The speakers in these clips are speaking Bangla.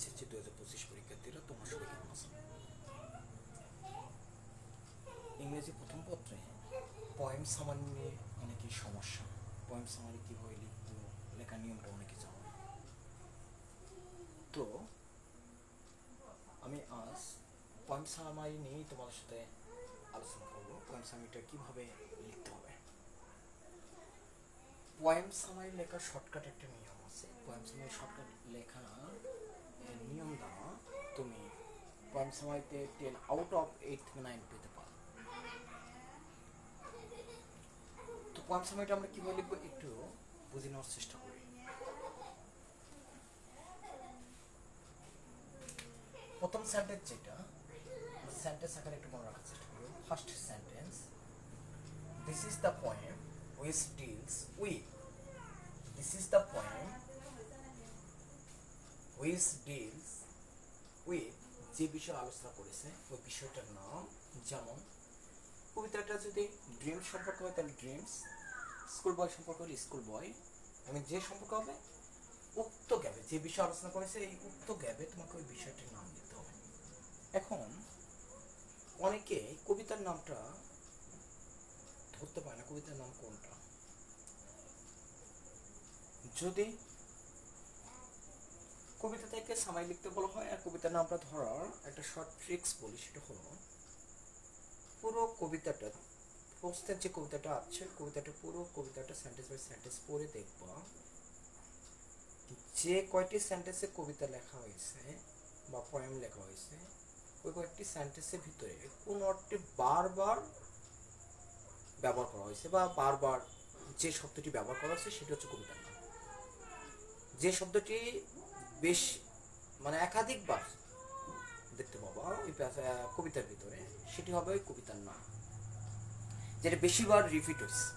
এসএসসি 2025 পরীক্ষার্থীরা তোমরা সবাই কেমন আছো? ইংরেজি প্রথম পত্রে পয়েম সামারি নিয়ে অনেকই সমস্যা। পয়েম সামারি কীভাবে লিখবো, লেখার নিয়মটা অনেকে জানো। তো আমি আজ পয়েম সামারি নিয়েই তোমাদের সাথে আলোচনা করবো। পয়েম সামারিটা কীভাবে লিখতে হবে। পয়েম সামারি লেখার শর্টকাট একটা নিয়ম আছে। পয়েম সামারি শর্টকাট লেখা নিয়ম দ্বারা তুমি পয়েম সামারিতে 10 আউট অফ 8 থেকে 9 পেতে পারো। তো পয়েম সামারিটা আমরা কীভাবে লিখবো একটু বুঝে নেওয়ার চেষ্টা করি। প্রথম সেন্টেন্স যেটা, সেন্টেন্স আকারে একটু মনে রাখার চেষ্টা করো। First sentence, this is the poem which deals with, this is the poem which deals with, যে বিষয়ে আলোচনা করেছে ওই বিষয়টার নাম। যেমন কবিতাটা যদি ড্রিম সম্পর্ক হয় তাহলে ড্রিমস, স্কুল বয় সম্পর্ক হলে স্কুল বয়, এবং যে সম্পর্ক হবে উক্ত গ্যাপে যে বিষয় আলোচনা করেছে এই উক্ত গ্যাপে তোমাকে ওই বিষয়টির নাম দিতে হবে। এখন অনেকে কবিতার নামটা ধরতে পারে না, কবিতার নাম কোনটা। যদি কবিতা থেকে সামাই লিখতে বলা হয় আর কবিতার নামটা ধরার একটা শর্ট ট্রিক্স বলি, সেটা হলো পুরো কবিতাটা, প্রশ্নের যে কবিতাটা আছে কবিতাটা পুরো কবিতাটা সেন্টেন্স বাই সেন্টেন্স পড়ে দেখবা যে কয়টি সেন্টেন্সে কবিতা লেখা হয়েছে বা পোয়েম লেখা হয়েছে ওই কয়েকটি সেন্টেন্সের ভিতরে কোন অর্থে বারবার ব্যবহার করা হয়েছে বা বারবার যে শব্দটি ব্যবহার করা হয়েছে সেটা হচ্ছে কবিতার নাম। যে শব্দটি বেশ মানে একাধিকবার দেখতে পাবা ওই কবিতার ভিতরে সেটি হবে ওই কবিতার নাম, যেটা বেশিবার রিপিট হয়েছে।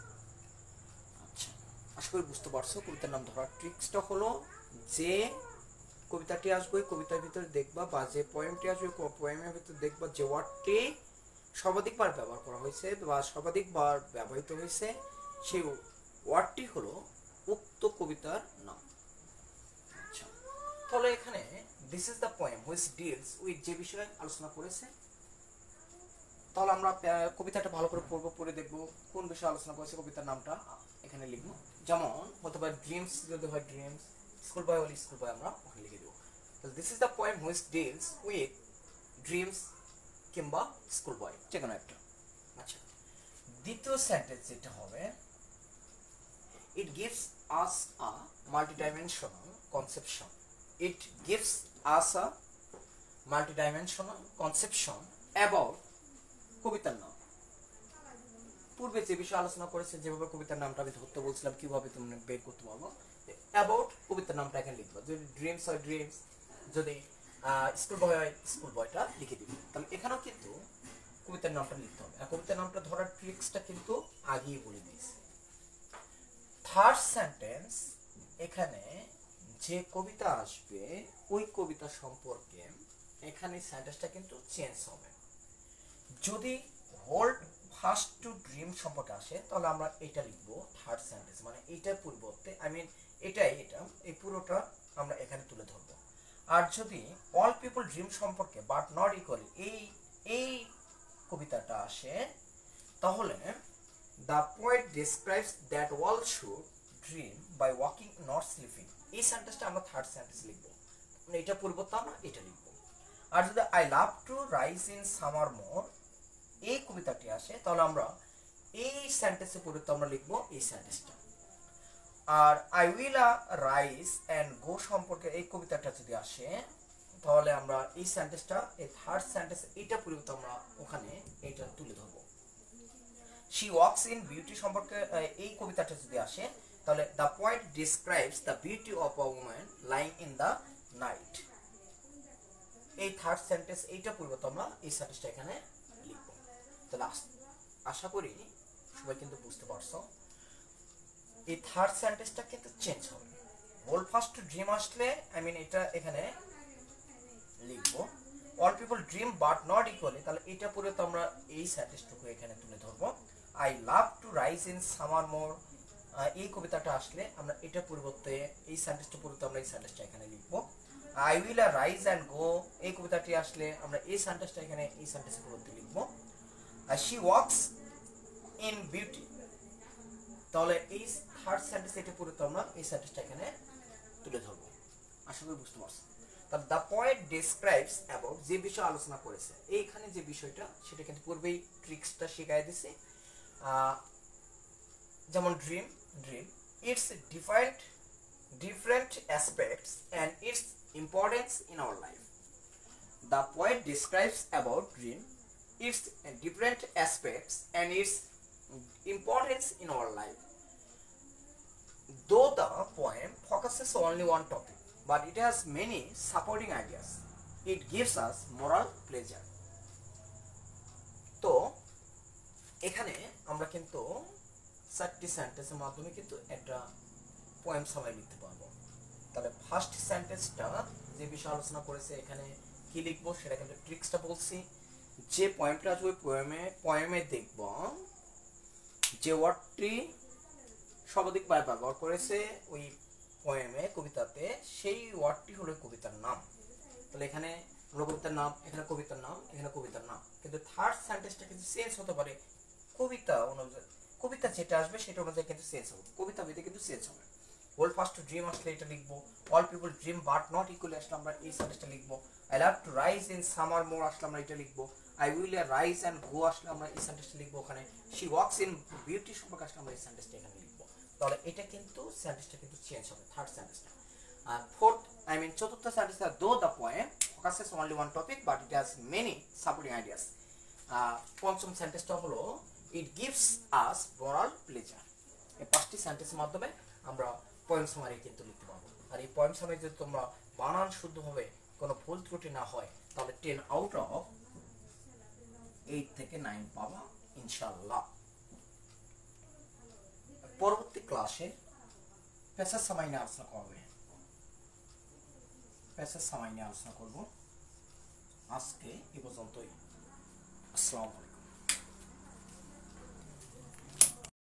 আচ্ছা, আশা করি বুঝতে পারছো। কবিতার নাম ধরার ট্রিক্সটা হলো যে কবিতাটি আসবে ওই কবিতার ভিতরে দেখবা বা যে পোয়েমটি আসবে পোয়েমের ভিতরে দেখবা যে ওয়ার্ডটি সর্বাধিকবার ব্যবহার করা হয়েছে বা সর্বাধিকবার ব্যবহৃত হয়েছে সেই ওয়ার্ডটি হলো উক্ত কবিতার নাম। আচ্ছা, তাহলে এখানে this is the poem which deals with যে বিষয়ে আলোচনা করেছে, তাহলে আমরা কবিতাটা ভালো করে পড়বো, পড়ে দেখবো কোন বিষয়ে আলোচনা করেছে, কবিতার নামটা এখানে লিখবো। যেমন হতে পারে ড্রিমস, যদি হয় ড্রিমস, স্কুল বয় হলে স্কুল বয় আমরা ওখানে লিখে দেবো। This is the poem which deals with dreams কিংবা স্কুল বয়, যে কোনো একটা। আচ্ছা, দ্বিতীয় সেন্টেন্স যেটা হবে, it gives us a multidimensional conception, it gives us a multidimensional conception about, কবিতার নাম পূর্বে যে বিষয়ে আলোচনা করেছে যেভাবে কবিতার নামটা আমি ধরতে বলছিলাম কিভাবে তুমি বের করতে পারবো। অ্যাবাউট কবিতার নামটা এখানে লিখবো। যদি ড্রিমস হয় ড্রিমস, যদি স্কুল বয় হয় স্কুল বয়টা লিখে দিবি। তাহলে এখানেও কিন্তু কবিতার নামটা লিখতে হবে। আর কবিতার নামটা ধরার ট্রিক্সটা কিন্তু আগেই বলে দিয়েছি। থার্ড সেন্টেন্স, এখানে যে কবিতা আসবে ওই কবিতা সম্পর্কে এখানে সেন্টেন্সটা কিন্তু চেঞ্জ হবে। যদি হোল্ড ফার্স্ট টু ড্রিম সম্পর্কে আসে তাহলে আমরা এটা লিখবো থার্ড সেন্টেন্স, মানে এইটার পরিবর্তে এটা এই পুরোটা আমরা এখানে তুলে ধরবো। আর যদি অল পিপল ড্রিম সম্পর্কে বাট নট ইকুয়ালি এই কবিতাটা আসে তাহলে the poet describes that all should dream by waking not sleeping, এই সেন্টেন্সটা আমরা থার্ড সেন্টেন্স লিখবো, মানে এটা পরিবর্তে আমরা এটা লিখবো। আর যদি I love to rise in summer more এই কবিতাটি আসে তাহলে আমরা এই সেন্টেন্সের পরিবর্তে আমরা লিখবো এই সেন্টেন্সটা। আর I will rise and go সম্পর্কে এই কবিতাটা যদি আসে তাহলে আমরা এই সেন্টেন্সটা এই থার্ড সেন্টেন্স এটা পরিবর্তে আমরা ওখানে এটা তুলে ধরবো। শি ওয়াকস ইন বিউটি সম্পর্কে এই কবিতাটা যদি আসে তাহলে the poet describes the beauty of a woman lying in the night, এই থার্ড সেন্টেন্স এইটা পরিবর্তে আমরা এই সেন্টেন্সটা এখানে লিখবো। তাহলে আশা করি সবাই কিন্তু বুঝতে পারছো। এই থার্ড সেন্টেন্সটা কিন্তু চেঞ্জ হবে। হোল ফার্স্ট টু ড্রিম আসলে এটা এখানে লিখবো all people dream but not equally, তাহলে এটা পরে তো আমরা এই সেন্টেন্সটুকু এখানে তুলে ধরবো। I love to rise in summer more এই কবিতাটা আসলে আমরা এটা পরিবর্তে এই সেন্টেন্সটা পরিবর্তে আমরা এই সেন্টেন্সটা এখানে লিখবো। আই উইল রাইজ অ্যান্ড গো, এই কবিতাটি আসলে আমরা এই সেন্টেন্সটা এখানে এই সেন্টেন্সের পরিবর্তে লিখবো। আর শি ওয়াকস ইন বিউটি, তাহলে এই থার্ড সেন্টেন্স এটা পরিবর্তে আমরা এই সেন্টেন্সটা এখানে তুলে ধরবো। আশা করি বুঝতে পারছি। তার দ্য পয়েট ডিসক্রাইবস অ্যাবাউট, যে বিষয় আলোচনা করেছে এইখানে যে বিষয়টা সেটা কিন্তু পূর্বেই ট্রিক্সটা শেখাই দিছি। যেমন dream, it's different aspects and its importance in our life. The poet describes about dream, its different aspects and its importance in our life. Though the poem focuses only one topic, but it has many supporting ideas. It gives us moral pleasure. তো এখানে আমরা কিন্তু 4টি সেন্টেন্সের মাধ্যমে কিন্তু একটা পোয়েম সামারি লিখতে পারবো। তাহলে ফার্স্ট সেন্টেন্সটা যে বিষয় আলোচনা করেছে এখানে কি লিখবো সেটা কিন্তু ট্রিক্সটা বলছি। যে পয়েমটা আসবে পোয়েমে দেখব যে ওয়ার্ডটি সর্বাধিক ব্যবহার করেছে ওই পোয়েমে কবিতাতে, সেই ওয়ার্ডটি হলো কবিতার নাম। তাহলে এখানে হলো কবিতার নাম, এখানে কবিতার নাম, এখানে কবিতার নাম, কিন্তু থার্ড সেন্টেন্সটা কিন্তু চেঞ্জ হতে পারে কবিতা অনুযায়ী। কবিতা যেটা আসবে সেটা অনুযায়ী কিন্তু চেঞ্জ হবে, কবিতা ভেদে কিন্তু চেঞ্জ হবে। ওল্ড ফার্স্ট টু ড্রিম আসলে এটা লিখবো। All people dream but not equally আসলে আমরা এই সেন্টেন্সটা লিখবো। I love to rise in summer more আসলে আমরা এটা লিখবো। I will rise and go আসলে আমরা এই সেন্টেন্সটা লিখবো ওখানে। শি ওয়াকস ইন বিউটি সম্পর্কে আসলে আমরা এই সেন্টেন্সটা এখানে লিখবো। তাহলে এটা কিন্তু সেন্টেন্সটা কিন্তু চেঞ্জ হবে থার্ড সেন্টেন্সটা। আর চতুর্থ সেন্টেন্সটা দো the poem focuses only one topic but it has many supporting ideas. পঞ্চম সেন্টেন্সটা হলো it gives us moral pleasure. এই 5টি সেন্টেন্সের মাধ্যমে আমরা পোয়েম সামারি কিন্তু লিখতে পারবো। আর এই পোয়েম সামারি যদি তোমরা বানান শুদ্ধভাবে কোনো ভুল ত্রুটি না হয় তাহলে 10 আউট অফ 8 থেকে 9 পাবা ইনশাআল্লাহ। পরবর্তী ক্লাসে প্যাসেজ সামারি নিয়ে আলোচনা করব। আজকে এই পর্যন্তই। আসসালামু আলাইকুম।